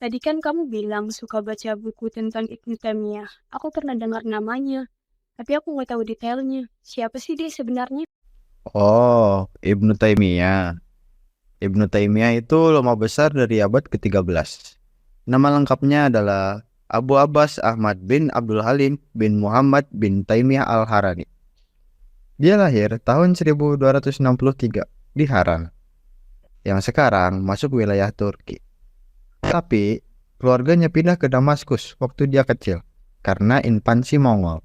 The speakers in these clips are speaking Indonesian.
Tadi kan kamu bilang suka baca buku tentang Ibnu Taimiyah. Aku pernah dengar namanya, tapi aku nggak tahu detailnya. Siapa sih dia sebenarnya? Oh, Ibnu Taimiyah. Ibnu Taimiyah itu ulama besar dari abad ke-13. Nama lengkapnya adalah Abu Abbas Ahmad bin Abdul Halim bin Muhammad bin Taimiyah Al-Harani. Dia lahir tahun 1263 di Haran, yang sekarang masuk wilayah Turki. Tapi, keluarganya pindah ke Damaskus waktu dia kecil, karena invasi Mongol.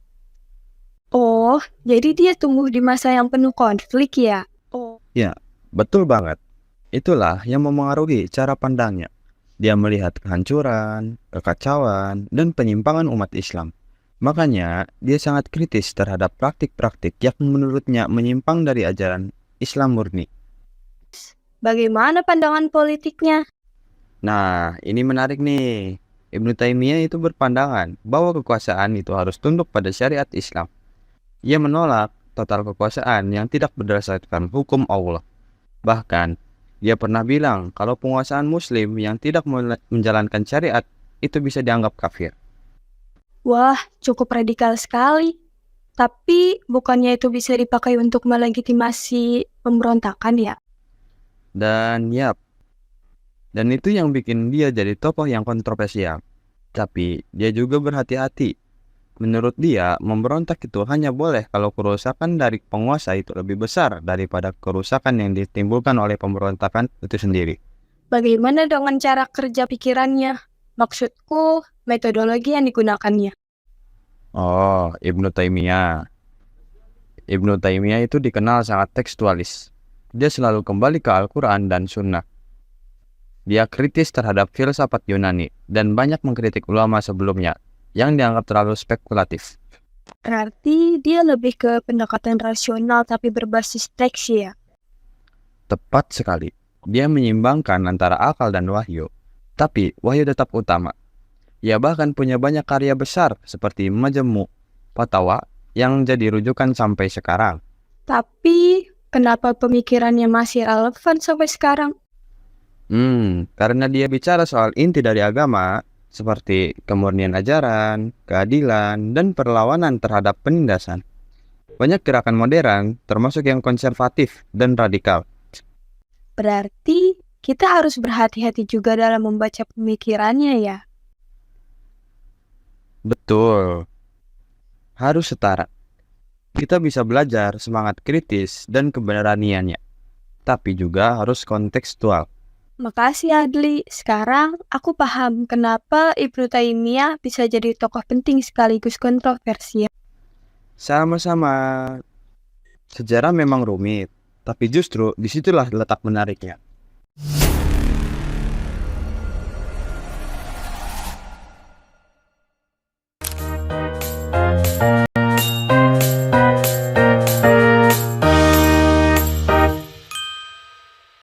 Oh, jadi dia tumbuh di masa yang penuh konflik ya? Oh, Ya, betul banget. Itulah yang memengaruhi cara pandangnya. Dia melihat kehancuran, kekacauan, dan penyimpangan umat Islam. Makanya, dia sangat kritis terhadap praktik-praktik yang menurutnya menyimpang dari ajaran Islam murni. bagaimana pandangan politiknya? Nah, ini menarik nih. Ibnu Taimiyah itu berpandangan bahwa kekuasaan itu harus tunduk pada syariat Islam. Ia menolak total kekuasaan yang tidak berdasarkan hukum Allah. Bahkan, dia pernah bilang kalau penguasaan Muslim yang tidak menjalankan syariat itu bisa dianggap kafir. Wah, cukup radikal sekali. Tapi bukannya itu bisa dipakai untuk melegitimasi pemberontakan ya? Dan yap, dan itu yang bikin dia jadi tokoh yang kontroversial. Tapi dia juga berhati-hati. Menurut dia, memberontak itu hanya boleh kalau kerusakan dari penguasa itu lebih besar daripada kerusakan yang ditimbulkan oleh pemberontakan itu sendiri. Bagaimana dengan cara kerja pikirannya? Maksudku, metodologi yang digunakannya. Oh, Ibnu Taimiyah. Ibnu Taimiyah itu dikenal sangat tekstualis. Dia selalu kembali ke Al-Quran dan Sunnah. Dia kritis terhadap filsafat Yunani dan banyak mengkritik ulama sebelumnya yang dianggap terlalu spekulatif. Berarti dia lebih ke pendekatan rasional tapi berbasis teks ya? Tepat sekali. Dia menyimbangkan antara akal dan wahyu. Tapi wahyu tetap utama. Ia bahkan punya banyak karya besar seperti Majmu' Fatawa yang jadi rujukan sampai sekarang. Tapi kenapa pemikirannya masih relevan sampai sekarang? Karena dia bicara soal inti dari agama seperti kemurnian ajaran, keadilan, dan perlawanan terhadap penindasan. Banyak gerakan modern, termasuk yang konservatif dan radikal. Berarti kita harus berhati-hati juga dalam membaca pemikirannya ya? Betul, harus setara. Kita bisa belajar semangat kritis dan keberaniannya, tapi juga harus kontekstual. Makasih Adli, sekarang aku paham kenapa Ibnu Taimiyah bisa jadi tokoh penting sekaligus kontroversial. Sama-sama, sejarah memang rumit, tapi justru disitulah letak menariknya.